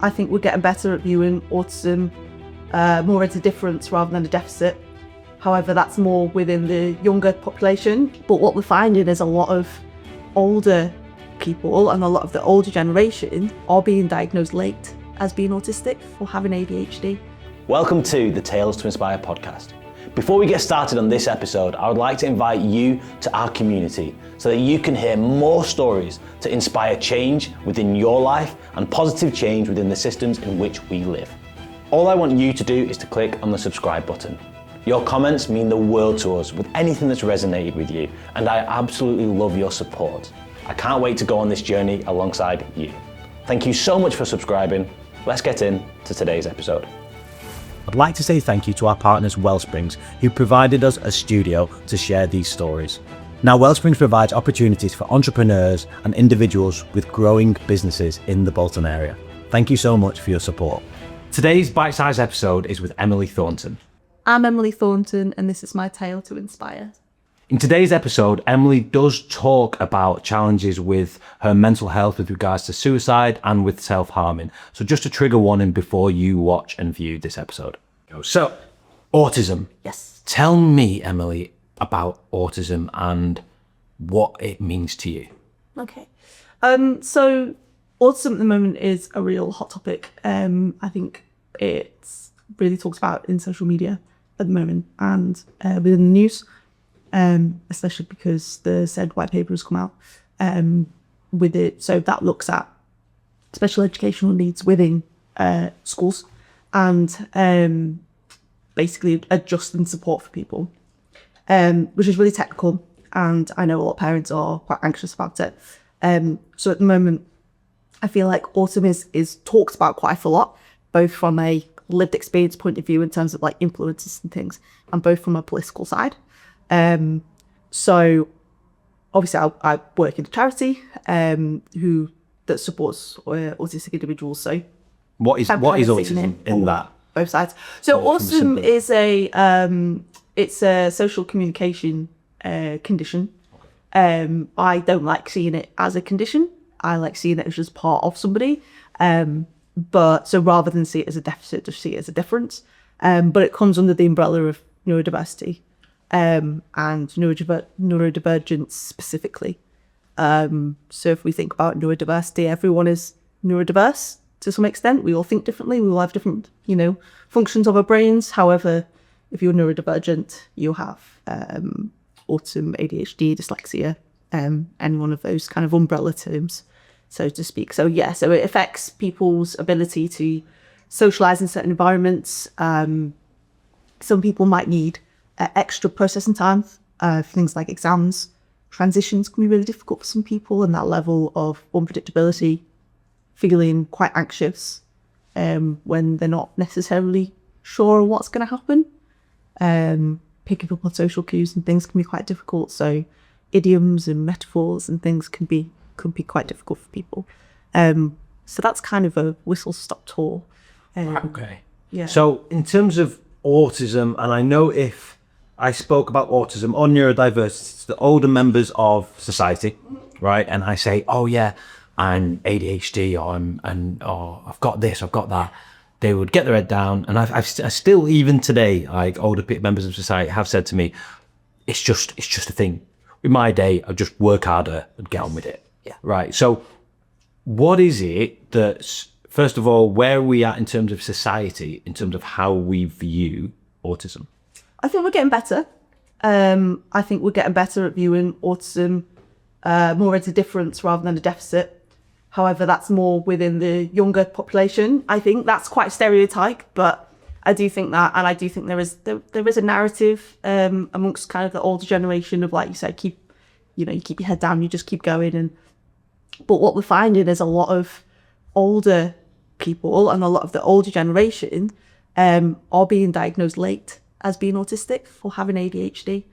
I think we're getting better at viewing autism more as a difference rather than a deficit. However, that's more within the younger population. But what we're finding is a lot of older people and a lot of the older generation are being diagnosed late as being autistic or having ADHD. Welcome to the Tales to Inspire podcast. Before we get started on this episode, I would like to invite you to our community so that you can hear more stories to inspire change within your life and positive change within the systems in which we live. All I want you to do is to click on the subscribe button. Your comments mean the world to us with anything that's resonated with you, and I absolutely love your support. I can't wait to go on this journey alongside you. Thank you so much for subscribing. Let's get into today's episode. I'd like to say thank you to our partners Wellsprings, who provided us a studio to share these stories. Now, Wellsprings provides opportunities for entrepreneurs and individuals with growing businesses in the Bolton area. Thank you so much for your support. Today's bite-sized episode is with Emily Thornton. I'm Emily Thornton, and this is my tale to inspire. In today's episode, Emily does talk about challenges with her mental health with regards to suicide and with self-harming. So just a trigger warning before you watch and view this episode. So, autism. Yes. Tell me, Emily, about autism and what it means to you. Okay. So autism at the moment is a real hot topic. I think it's really talked about in social media at the moment and within the news. Especially because the said white paper has come out with it. So that looks at special educational needs within schools and basically adjusting support for people, which is really technical. And I know a lot of parents are quite anxious about it. So at the moment, I feel like autism is talked about quite a lot, both from a lived experience point of view in terms of like influences and things, and both from a political side. So obviously I work in a charity that supports autistic individuals. So what is autism in that? Both sides. So autism is it's a social communication condition. I don't like seeing it as a condition. I like seeing it as just part of somebody. But so rather than see it as a deficit, just see it as a difference. But it comes under the umbrella of neurodiversity. And neurodivergent specifically. So if we think about neurodiversity, everyone is neurodiverse to some extent. We all think differently. We all have different, functions of our brains. However, if you're neurodivergent, you have autism, ADHD, dyslexia, any one of those kind of umbrella terms, so to speak. So yeah, so it affects people's ability to socialize in certain environments. Some people might need extra processing time for things like exams. Transitions can be really difficult for some people, and that level of unpredictability, feeling quite anxious when they're not necessarily sure what's going to happen. Picking up on social cues and things can be quite difficult. So idioms and metaphors and things can be quite difficult for people. So that's kind of a whistle-stop tour. Okay. Yeah. So in terms of autism, and I know if I spoke about autism or neurodiversity to the older members of society, right? And I say, oh yeah, I'm ADHD or I've got this, I've got that. They would get their head down. And I still, even today, like older members of society have said to me, it's just a thing. In my day, I'll just work harder and get on with it. Yeah. Right. So what is it that's, first of all, where are we at in terms of society, in terms of how we view autism? I think we're getting better. I think we're getting better at viewing autism more as a difference rather than a deficit. However, that's more within the younger population. I think that's quite a stereotype, but I do think that, and I do think there is a narrative amongst kind of the older generation of, like you said, you keep your head down, you just keep going. But what we're finding is a lot of older people and a lot of the older generation are being diagnosed late as being autistic or having ADHD.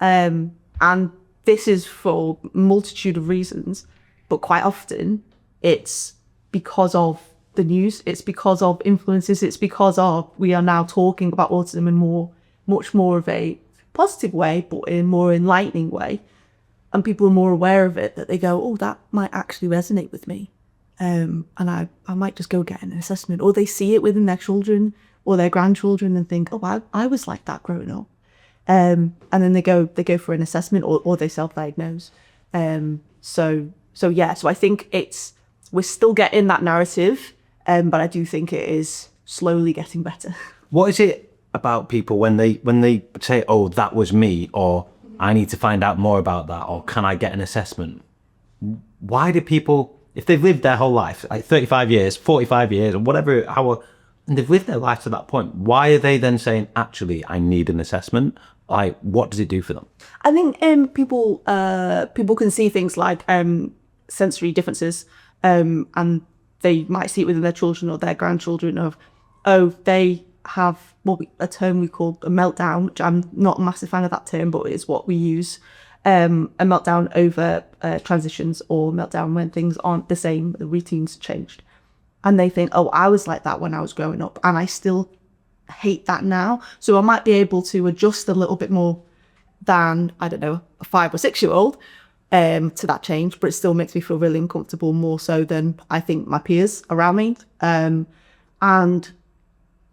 And this is for a multitude of reasons, but quite often it's because of the news, it's because of influences, it's because of we are now talking about autism in much more of a positive way, but in a more enlightening way. And people are more aware of it, that they go, oh, that might actually resonate with me. and I might just go get an assessment, or they see it within their children or their grandchildren and think, oh, I was like that growing up. And then they go for an assessment, or they self-diagnose. So I think we're still getting that narrative, but I do think it is slowly getting better. What is it about people when they say, oh, that was me, or I need to find out more about that, or can I get an assessment? Why do people, if they've lived their whole life, like 35 years, 45 years, or whatever, and they've lived their life to that point, why are they then saying, actually, I need an assessment? Like, what does it do for them? I think people can see things like sensory differences, and they might see it within their children or their grandchildren of, oh, they have a term we call a meltdown, which I'm not a massive fan of that term, but it's what we use. A meltdown over transitions, or meltdown when things aren't the same, the routines changed. And they think, oh, I was like that when I was growing up, and I still hate that now. So I might be able to adjust a little bit more than, I don't know, a 5 or 6 year old to that change, but it still makes me feel really uncomfortable, more so than I think my peers around me. And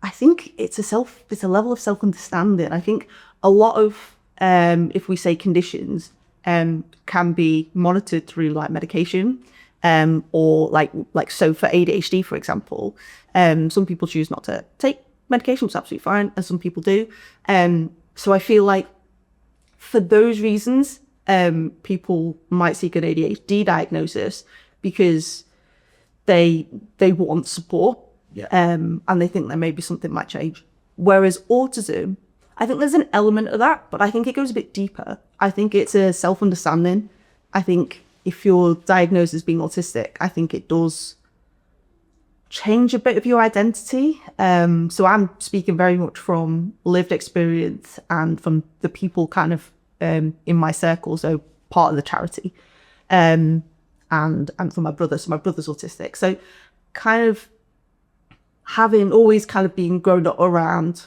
I think it's a level of self-understanding. I think a lot of, if we say conditions, can be monitored through like medication, or like so for ADHD, for example, some people choose not to take medication, which is absolutely fine, and some people do. So I feel like for those reasons, people might seek an ADHD diagnosis because they want support. Yeah. And they think that maybe something might change. Whereas autism, I think there's an element of that, but I think it goes a bit deeper. I think it's a self-understanding. I think if you're diagnosed as being autistic, I think it does change a bit of your identity. So I'm speaking very much from lived experience and from the people kind of in my circle, so part of the charity, and from my brother. So my brother's autistic. So kind of having always kind of been grown up around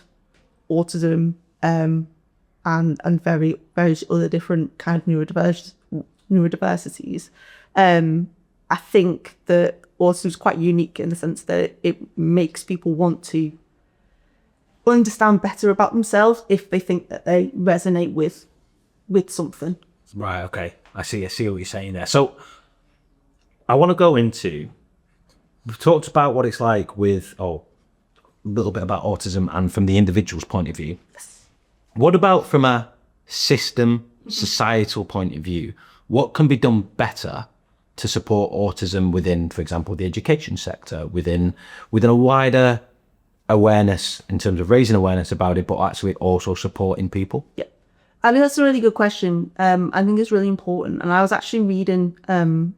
autism, and various other different kind of neurodiversities, I think that autism is quite unique in the sense that it makes people want to understand better about themselves if they think that they resonate with something. Right, okay. I see what you're saying there. So I want to go into, we've talked about what it's like with, a little bit about autism and from the individual's point of view. Yes. What about from a system, societal point of view? What can be done better to support autism within, for example, the education sector, within a wider awareness in terms of raising awareness about it, but actually also supporting people? Yeah, I mean, that's a really good question. I think it's really important. And I was actually reading an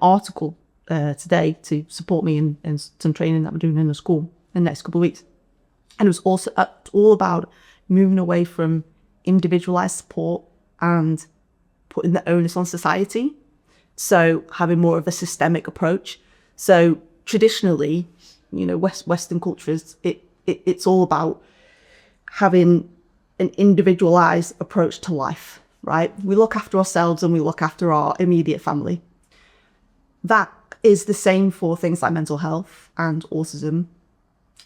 article today to support me in some training that I'm doing in the school in the next couple of weeks. And it was also all about moving away from individualized support and putting the onus on society. So having more of a systemic approach. So traditionally, Western cultures, it's all about having an individualized approach to life, right? We look after ourselves and we look after our immediate family. That is the same for things like mental health and autism.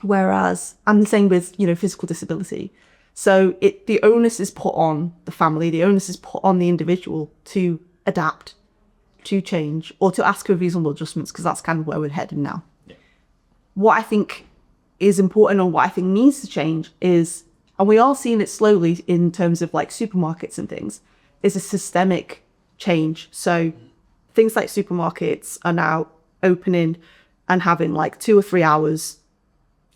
Whereas, and the same with, physical disability. So the onus is put on the family, the onus is put on the individual to adapt, to change, or to ask for reasonable adjustments, because that's kind of where we're heading now. Yeah. What I think is important, and what I think needs to change is, and we are seeing it slowly in terms of like supermarkets and things, is a systemic change. So things like supermarkets are now opening and having like 2 or 3 hours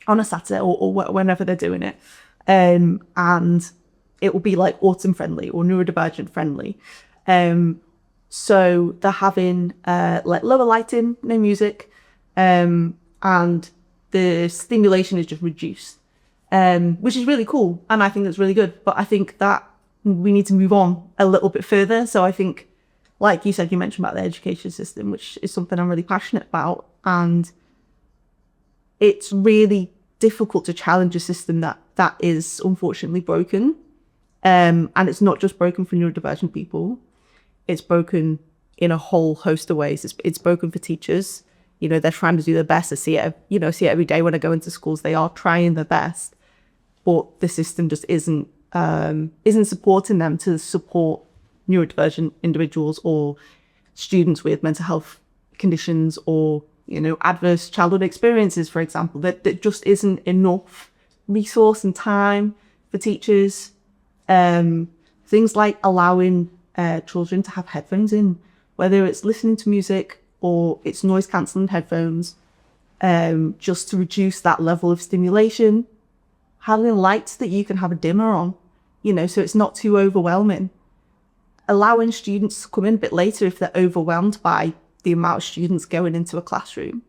on a Saturday or whenever they're doing it. And it will be like autism friendly or neurodivergent friendly. So they're having like lower lighting, no music, and the stimulation is just reduced, which is really cool. And I think that's really good. But I think that we need to move on a little bit further. So I think, like you said, you mentioned about the education system, which is something I'm really passionate about. And it's really difficult to challenge a system that is unfortunately broken. And it's not just broken for neurodivergent people. It's broken in a whole host of ways. It's broken for teachers. they're trying to do their best. I see it, see it every day when I go into schools. They are trying their best, but the system just isn't supporting them to support neurodivergent individuals or students with mental health conditions or, adverse childhood experiences, for example. That just isn't enough resource and time for teachers. Things like allowing children to have headphones in, whether it's listening to music or it's noise cancelling headphones, just to reduce that level of stimulation. Having lights that you can have a dimmer on, so it's not too overwhelming. Allowing students to come in a bit later if they're overwhelmed by the amount of students going into a classroom.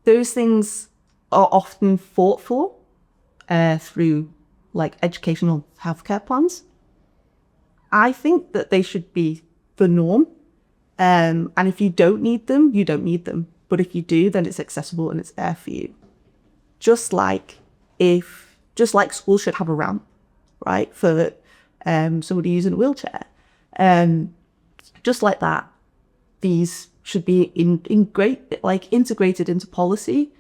Those things are often fought for through like educational healthcare plans. I think that they should be the norm. And if you don't need them, you don't need them. But if you do, then it's accessible and it's there for you. Just like schools should have a ramp, right, for somebody using a wheelchair. Just like that, these should be integrated into policy.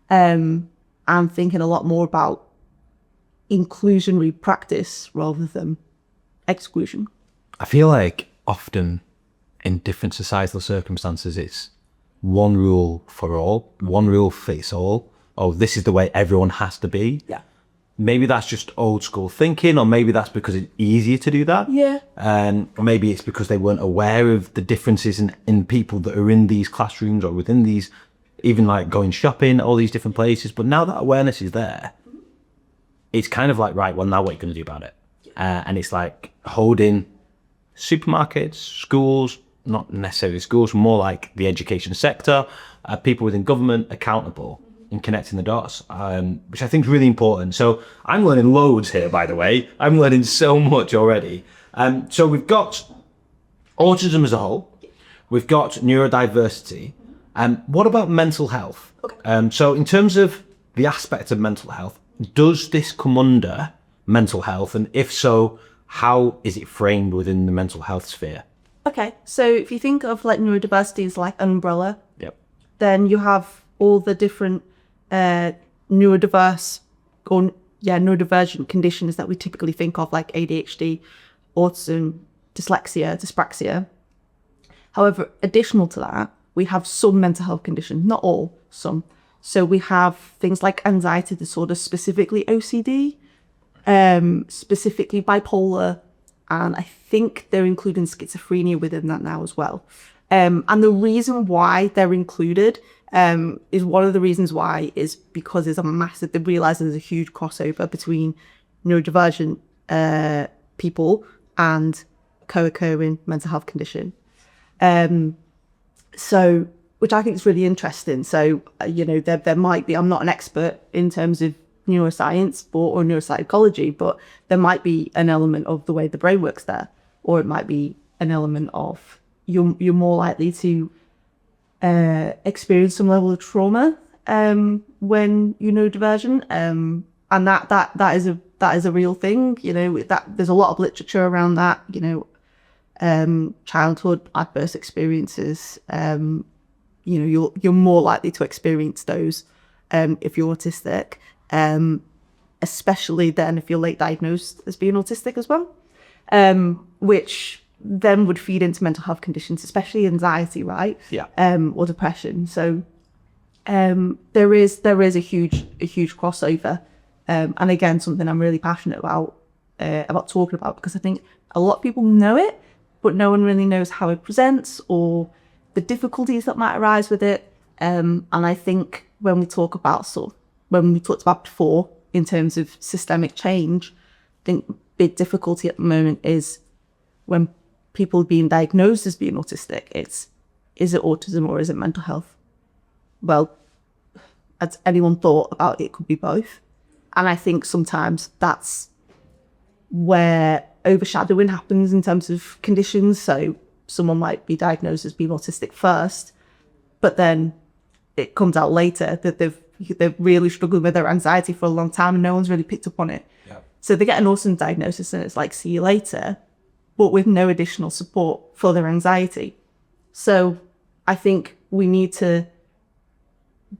I'm thinking a lot more about inclusionary practice rather than exclusion. I feel like often in different societal circumstances, it's one rule for all, one rule fits all. Oh, this is the way everyone has to be. Yeah. Maybe that's just old school thinking, or maybe that's because it's easier to do that. Yeah. Or maybe it's because they weren't aware of the differences in people that are in these classrooms or within these, even like going shopping, all these different places. But now that awareness is there, it's kind of like, right, well, now what are you going to do about it? And it's like holding supermarkets, schools, not necessarily schools, more like the education sector, people within government accountable in connecting the dots, which I think is really important. So I'm learning loads here, by the way. I'm learning so much already. So we've got autism as a whole. We've got neurodiversity. What about mental health? Okay. So in terms of the aspect of mental health, does this come under mental health? And if so, how is it framed within the mental health sphere? Okay, so if you think of like neurodiversity as like an umbrella, Yep. then you have all the different neurodivergent conditions that we typically think of, like ADHD, autism, dyslexia, dyspraxia. However, additional to that, we have some mental health conditions, not all, some. So we have things like anxiety disorder, specifically OCD, specifically bipolar, and I think they're including schizophrenia within that now as well. And the reason why they're included is one of the reasons why is because they realize there's a huge crossover between neurodivergent people and co-occurring mental health condition. So, which I think is really interesting. So, there might be, I'm not an expert in terms of neuroscience or neuropsychology, but there might be an element of the way the brain works there, or it might be an element of you're more likely to experience some level of trauma when you're neurodivergent, and that is a real thing. That there's a lot of literature around that. Childhood adverse experiences. You're more likely to experience those if you're autistic. Especially then if you're late diagnosed as being autistic as well, which then would feed into mental health conditions, especially anxiety, right? Yeah. Or depression. So there is a huge crossover, and again, something I'm really passionate about talking about, because I think a lot of people know it, but no one really knows how it presents or the difficulties that might arise with it. And I think when we talked about before in terms of systemic change, I think big difficulty at the moment is when people are being diagnosed as being autistic, is it autism or is it mental health? Well, as anyone thought about it, could be both. And I think sometimes that's where overshadowing happens in terms of conditions. So someone might be diagnosed as being autistic first, but then it comes out later that they've really struggled with their anxiety for a long time and no one's really picked up on it. Yeah. So they get an autism diagnosis and it's like, see you later, but with no additional support for their anxiety. So I think we need to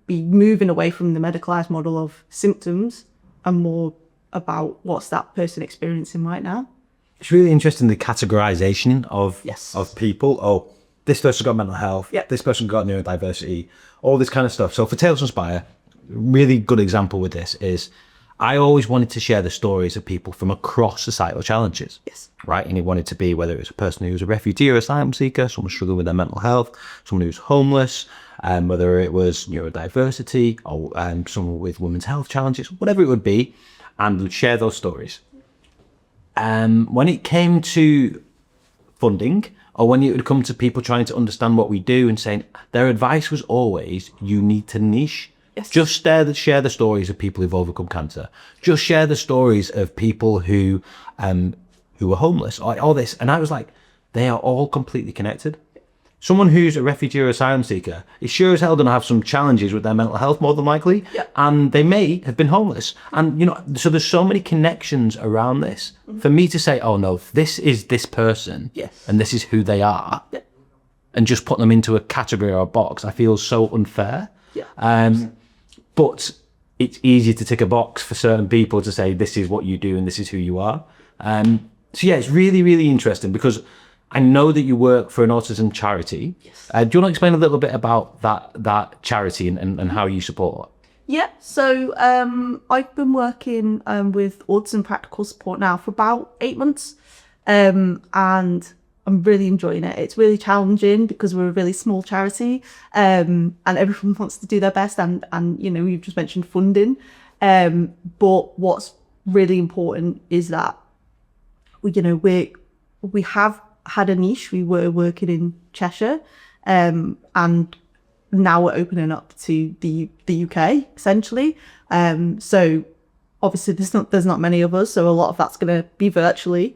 be moving away from the medicalized model of symptoms and more about what's that person experiencing right now. It's really interesting, the categorization of Yes. of people. Oh, this person's got mental health. Yep. This person got neurodiversity. All this kind of stuff. So for Tales to Inspire, really good example with this is I always wanted to share the stories of people from across societal challenges. Yes. Right, and it wanted to be whether it was a person who was a refugee or asylum seeker, someone struggling with their mental health, someone who's homeless, whether it was neurodiversity or someone with women's health challenges, whatever it would be, and share those stories. When it came to funding, or when it would come to people trying to understand what we do and saying, their advice was always, you need to niche. Yes. Just share the stories of people who've overcome cancer. Just share the stories of people who were homeless, all this. And I was like, they are all completely connected. Someone who's a refugee or asylum seeker is sure as hell going to have some challenges with their mental health, more than likely. Yeah. And they may have been homeless. And, you know, so there's so many connections around this. For me to say, oh no, this is this person. Yes. And this is who they are. Yeah. And just put them into a category or a box, I feel so unfair. Yeah. But it's easier to tick a box for certain people to say, this is what you do and this is who you are. So yeah, it's really, really interesting because I know that you work for an autism charity. Yes. Do you want to explain a little bit about that charity and how you support? Yeah, so I've been working with Autism Practical Support now for about 8 months, and I'm really enjoying it. It's really challenging because we're a really small charity, and everyone wants to do their best, and you know, you've just mentioned funding, but what's really important is that we have had a niche. We were working in Cheshire, and now we're opening up to the UK essentially. So obviously there's not many of us, so a lot of that's going to be virtually.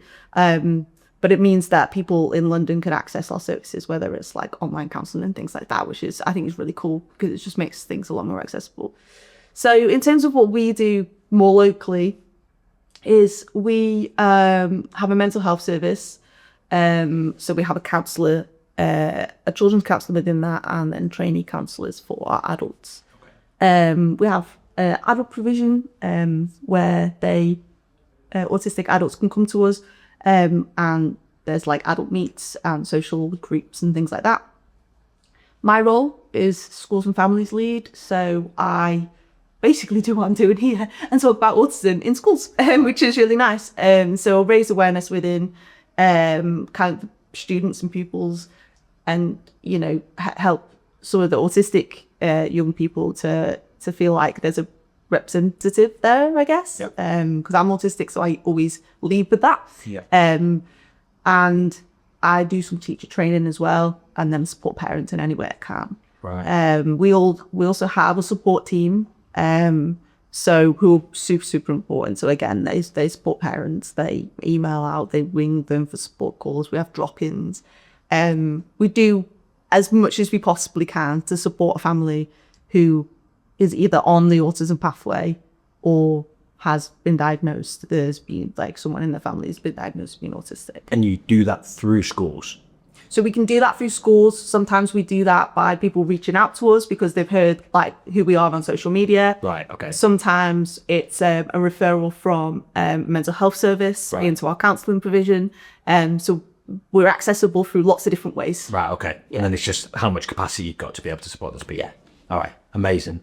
But it means that people in London can access our services, whether it's like online counselling and things like that, which is, I think, is really cool because it just makes things a lot more accessible. So in terms of what we do more locally is we have a mental health service. So we have a counsellor, a children's counsellor within that, and then trainee counsellors for our adults. Okay. We have adult provision where autistic adults can come to us, and there's like adult meets and social groups and things like that. My role is schools and families lead, so I basically do what I'm doing here and talk about autism in schools, which is really nice. So raise awareness within kind of students and pupils, and you know, help some of the autistic young people to feel like there's a representative there, I guess. Yep. Because I'm autistic, so I always lead with that. Yeah. And I do some teacher training as well, and then support parents in any way I can. Right. We also have a support team, so who are super important. So again, they support parents. They email out, they ring them for support calls. We have drop-ins. We do as much as we possibly can to support a family who is either on the autism pathway or has been diagnosed. There's been like someone in the family has been diagnosed as being autistic. And you do that through schools? So we can do that through schools. Sometimes we do that by people reaching out to us because they've heard like who we are on social media. Right, okay. Sometimes it's a referral from mental health service into our counselling provision. So we're accessible through lots of different ways. Right, okay. Yeah. And then it's just how much capacity you've got to be able to support those people. Yeah. All right, amazing.